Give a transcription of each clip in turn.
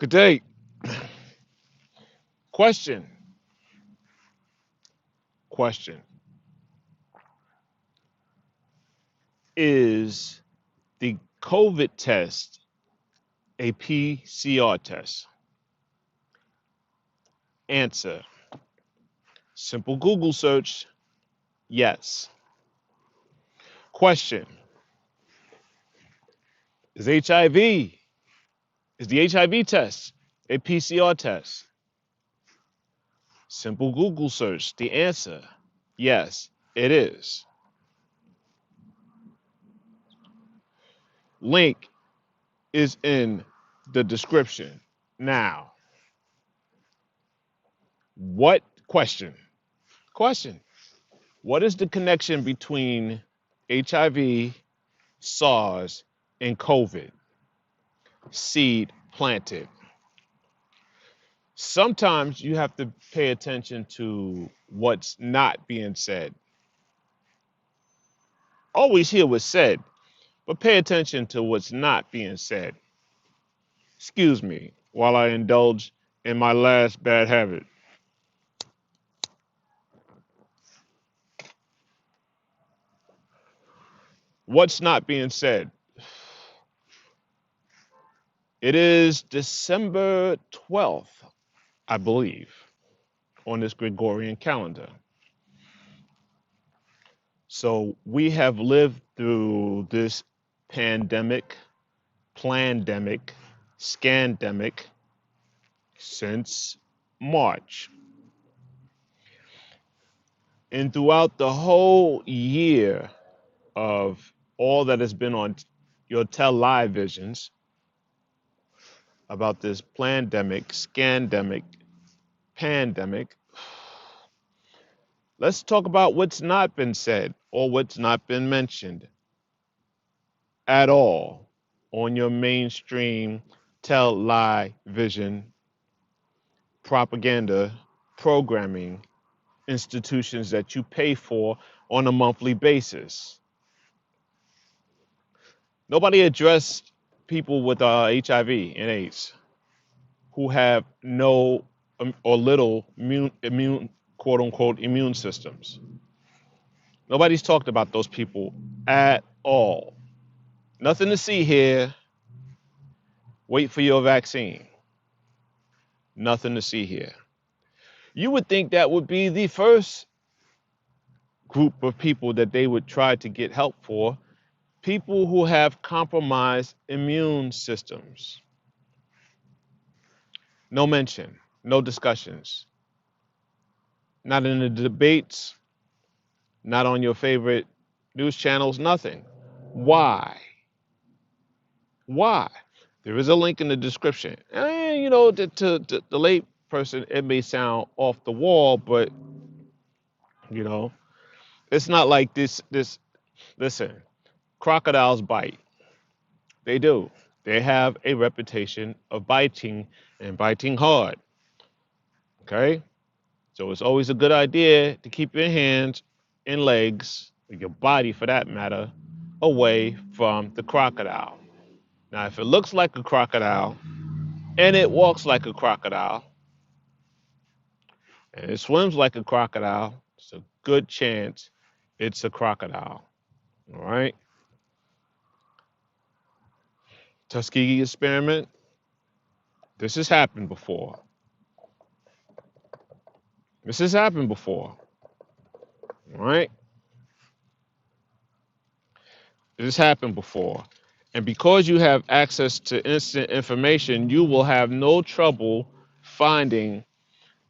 Good day. Question. Question. Is the COVID test a PCR test? Answer. Simple Google search. Yes. Question. Is HIV, is the HIV test a PCR test? Simple Google search. The answer. Yes, it is. Link is in the description. Now, what question? Question. What is the connection between HIV, SARS, and COVID? Seed planted. Sometimes you have to pay attention to what's not being said. Always hear what's said, but pay attention to what's not being said. Excuse me while I indulge in my last bad habit. What's not being said? It is December 12th, I believe, on this Gregorian calendar. So we have lived through this pandemic, plandemic, scandemic since March. And throughout the whole year of all that has been on your televisions about this plandemic, scandemic, pandemic, let's talk about what's not been said or what's not been mentioned at all on your mainstream television propaganda programming institutions that you pay for on a monthly basis. Nobody addressed people with HIV and AIDS who have no or little immune quote unquote immune systems. Nobody's talked about those people at all. Nothing to see here. Wait for your vaccine. Nothing to see here. You would think that would be the first group of people that they would try to get help for, people who have compromised immune systems. No mention, no discussions, not in the debates, not on your favorite news channels, nothing. Why? Why? There is a link in the description. And, to the late person, it may sound off the wall, but, it's not like this, listen, crocodiles bite. They do. They have a reputation of biting and biting hard. Okay? So it's always a good idea to keep your hands and legs, or your body for that matter, away from the crocodile. Now, if it looks like a crocodile and it walks like a crocodile and it swims like a crocodile, it's a good chance it's a crocodile. All right? Tuskegee experiment. This has happened before. This has happened before. All right? This has happened before. And because you have access to instant information, you will have no trouble finding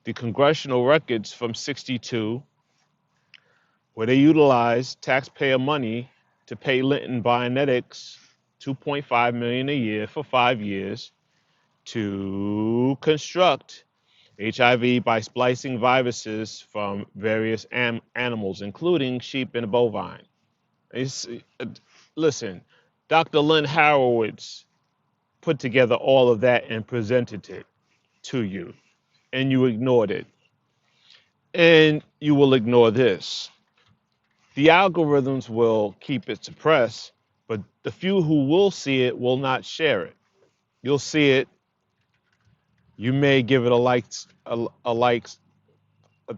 the congressional records from 62, where they utilized taxpayer money to pay Linton Bionetics $2.5 million a year for 5 years to construct HIV by splicing viruses from various animals, including sheep and bovine. Listen, Dr. Len Harowitz put together all of that and presented it to you, and you ignored it. And you will ignore this. The algorithms will keep it suppressed, but the few who will see it will not share it. You'll see it You may give it a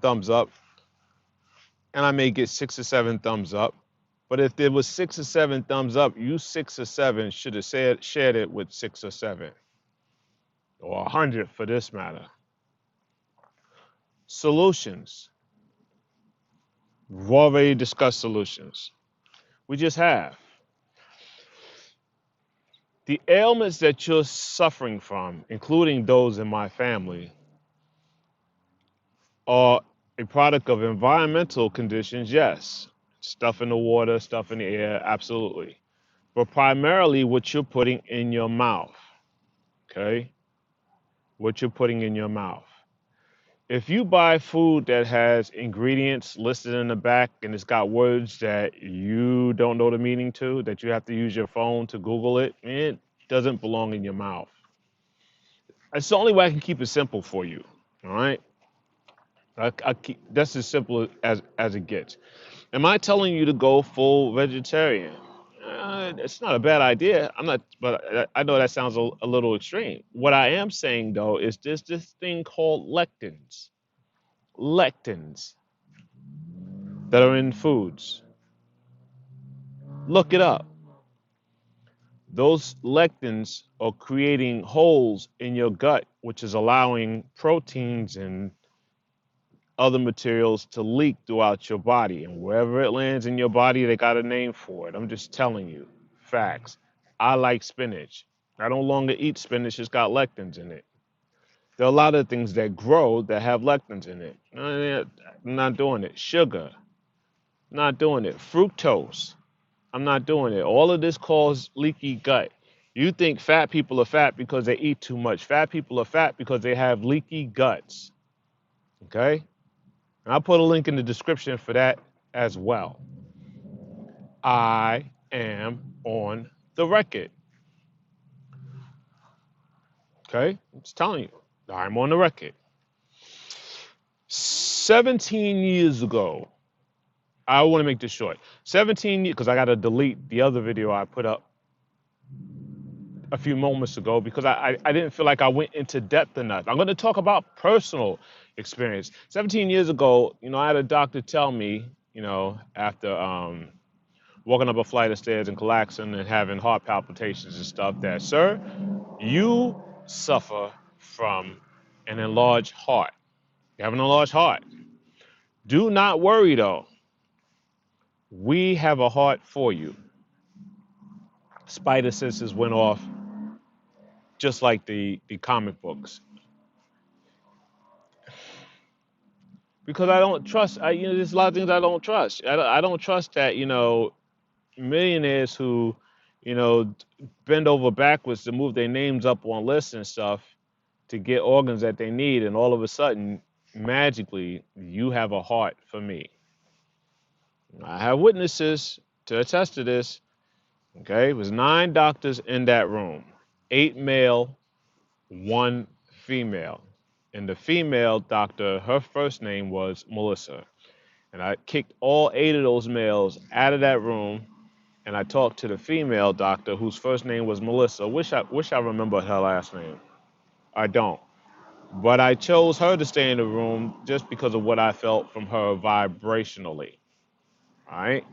thumbs up, and I may get 6 or 7 thumbs up. But if there was 6 or 7 thumbs up, you 6 or 7 should have shared it with 6 or 7, or 100 for this matter. Solutions. We've already discussed solutions. We just have. The ailments that you're suffering from, including those in my family, are a product of environmental conditions, yes. Stuff in the water, stuff in the air, absolutely. But primarily what you're putting in your mouth, okay? What you're putting in your mouth. If you buy food that has ingredients listed in the back and it's got words that you don't know the meaning to, that you have to use your phone to Google it doesn't belong in your mouth. That's the only way I can keep it simple for you, all right? That's as simple as it gets. Am I telling you to go full vegetarian? It's not a bad idea. I'm not, but I know that sounds a little extreme. What I am saying though is there's this thing called lectins. Lectins that are in foods. Look it up. Those lectins are creating holes in your gut, which is allowing proteins and other materials to leak throughout your body. And wherever it lands in your body, they got a name for it. I'm just telling you facts. I like spinach. I no longer eat spinach, it's got lectins in it. There are a lot of things that grow that have lectins in it. I'm not doing it. Sugar, not doing it. Fructose, I'm not doing it. All of this causes leaky gut. You think fat people are fat because they eat too much. Fat people are fat because they have leaky guts. Okay? And I'll put a link in the description for that as well. I am on the record. Okay? I'm just telling you. I'm on the record. 17 years ago, I want to make this short. 17 years, because I got to delete the other video I put up a few moments ago because I didn't feel like I went into depth enough. I'm going to talk about personal experience. 17 years ago, I had a doctor tell me, after walking up a flight of stairs and collapsing and having heart palpitations and stuff, that, sir, you suffer from an enlarged heart. You have an enlarged heart. Do not worry, though. We have a heart for you. Spider senses went off just like the comic books. Because I don't trust, there's a lot of things I don't trust. I don't trust that, millionaires who, bend over backwards to move their names up on lists and stuff to get organs that they need, and all of a sudden, magically, you have a heart for me. I have witnesses to attest to this. Okay, it was 9 doctors in that room, 8 male, 1 female. And the female doctor, her first name was Melissa. And I kicked all 8 of those males out of that room, and I talked to the female doctor whose first name was Melissa. Wish I remembered her last name. I don't. But I chose her to stay in the room just because of what I felt from her vibrationally. All right.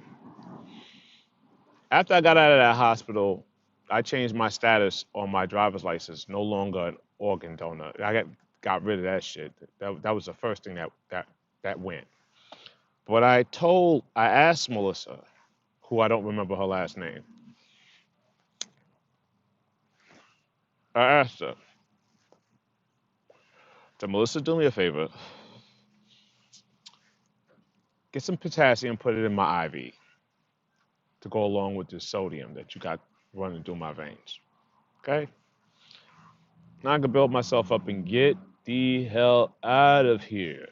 After I got out of that hospital, I changed my status on my driver's license. No longer an organ donor. I got rid of that shit. That was the first thing that went. But I asked Melissa, who I don't remember her last name. I asked her, so Melissa, do me a favor. Get some potassium, put it in my IV to go along with the sodium that you got running through my veins. Okay? Now I can build myself up and get the hell out of here.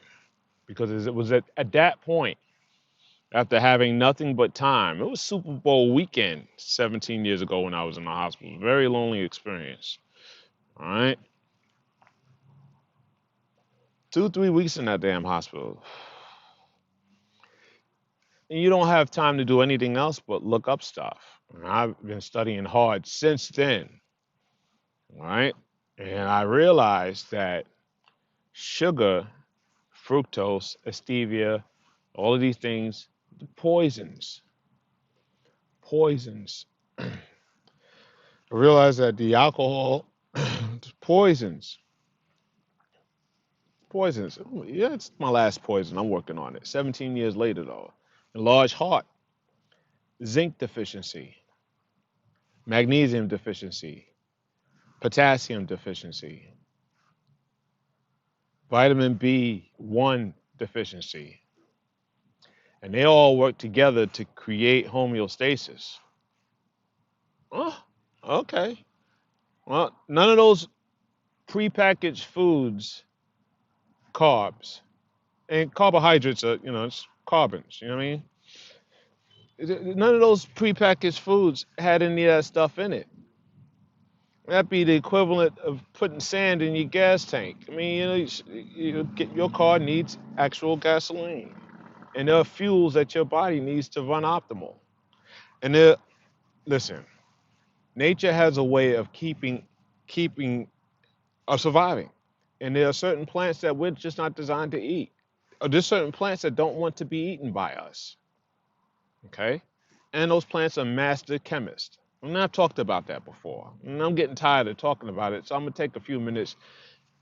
Because it was at that point, after having nothing but time, it was Super Bowl weekend 17 years ago when I was in the hospital. Very lonely experience. All right? 2-3 weeks in that damn hospital. And you don't have time to do anything else but look up stuff. And I've been studying hard since then. All right? And I realized that sugar, fructose, stevia, all of these things, poisons, poisons. I realized that the alcohol, poisons, poisons. Yeah, it's my last poison. I'm working on it. 17 years later, though. Enlarged heart, zinc deficiency, magnesium deficiency, potassium deficiency, vitamin B1 deficiency. And they all work together to create homeostasis. Oh, okay. Well, none of those prepackaged foods, carbs, and carbohydrates are, it's carbons, you know what I mean? None of those prepackaged foods had any of that stuff in it. That'd be the equivalent of putting sand in your gas tank. I mean, your car needs actual gasoline, and there are fuels that your body needs to run optimal. And listen, nature has a way of keeping surviving, and there are certain plants that we're just not designed to eat. Or there's certain plants that don't want to be eaten by us. Okay, and those plants are master chemists. And I've talked about that before, and I'm getting tired of talking about it. So I'm gonna take a few minutes,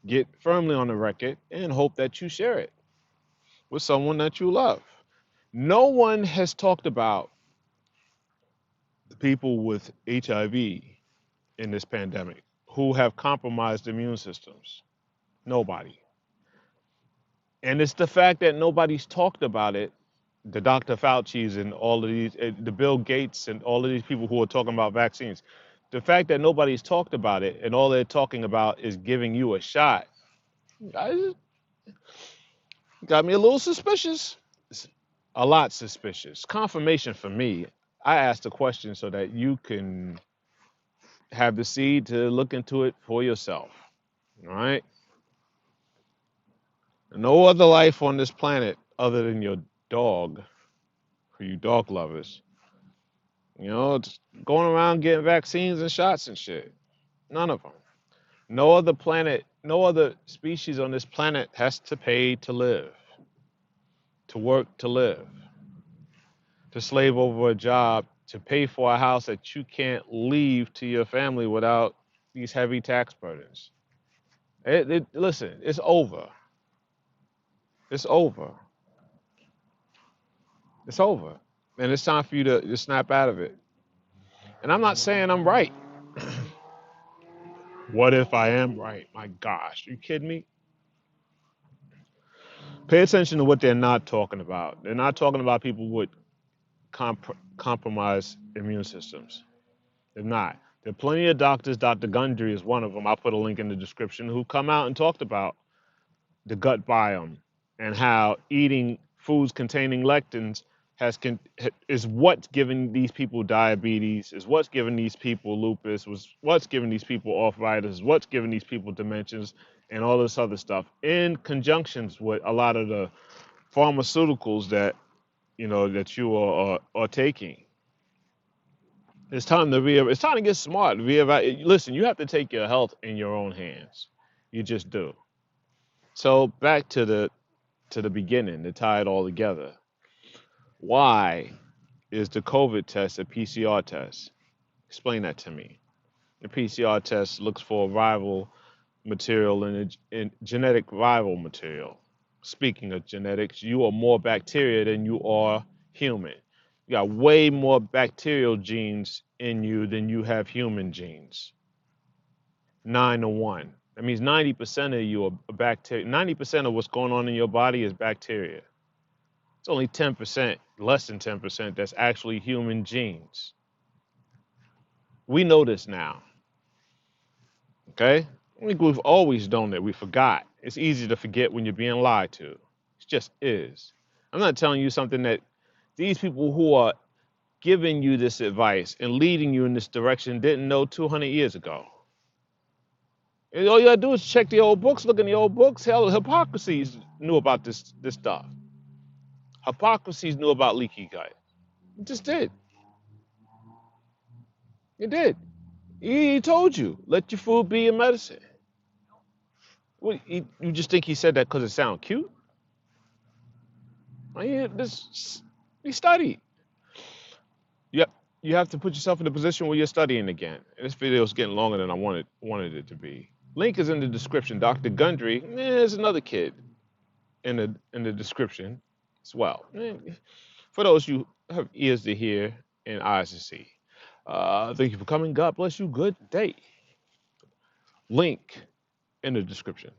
get firmly on the record, and hope that you share it with someone that you love. No one has talked about the people with HIV in this pandemic who have compromised immune systems. Nobody. And it's the fact that nobody's talked about it. The Dr. Fauci's and all of these, the Bill Gates and all of these people who are talking about vaccines. The fact that nobody's talked about it and all they're talking about is giving you a shot, I, got me a little suspicious. A lot suspicious. Confirmation for me. I asked the question so that you can have the seed to look into it for yourself. All right. No other life on this planet other than your dog, for you dog lovers, it's going around getting vaccines and shots and shit. None of them. No other planet, no other species on this planet has to pay to live, to work to live, to slave over a job, to pay for a house that you can't leave to your family without these heavy tax burdens. Listen, it's over. It's over. It's over. And it's time for you to snap out of it. And I'm not saying I'm right. What if I am right? My gosh, are you kidding me? Pay attention to what they're not talking about. They're not talking about people with compromised immune systems. They're not. There are plenty of doctors. Dr. Gundry is one of them. I'll put a link in the description. Who come out and talked about the gut biome and how eating foods containing lectins is what's giving these people diabetes, is what's giving these people lupus, was what's giving these people arthritis, what's giving these people dementias, and all this other stuff in conjunctions with a lot of the pharmaceuticals that that you are taking. It's time to it's time to get smart. Listen, you have to take your health in your own hands. You just do. So back to the beginning to tie it all together. Why is the COVID test a PCR test? Explain that to me. The PCR test looks for rival material in genetic rival material. Speaking of genetics, you are more bacteria than you are human. You got way more bacterial genes in you than you have human genes. 9 to 1. That means 90% of you are bacteria. 90% of what's going on in your body is bacteria. It's only 10%, less than 10%, that's actually human genes. We know this now. Okay? I think we've always known that. We forgot. It's easy to forget when you're being lied to. It just is. I'm not telling you something that these people who are giving you this advice and leading you in this direction didn't know 200 years ago. And all you gotta do is check the old books, look in the old books. Hell, Hippocrates knew about this stuff. Hippocrates knew about leaky gut. It just did. It did. He told you, let your food be your medicine. What, you just think he said that because it sounds cute? I mean, this he studied. You you have to put yourself in the position where you're studying again. And this video is getting longer than I wanted it to be. Link is in the description. Dr. Gundry, there's another kid in the description as well. For those you have ears to hear and eyes to see. Thank you for coming. God bless you. Good day. Link in the description.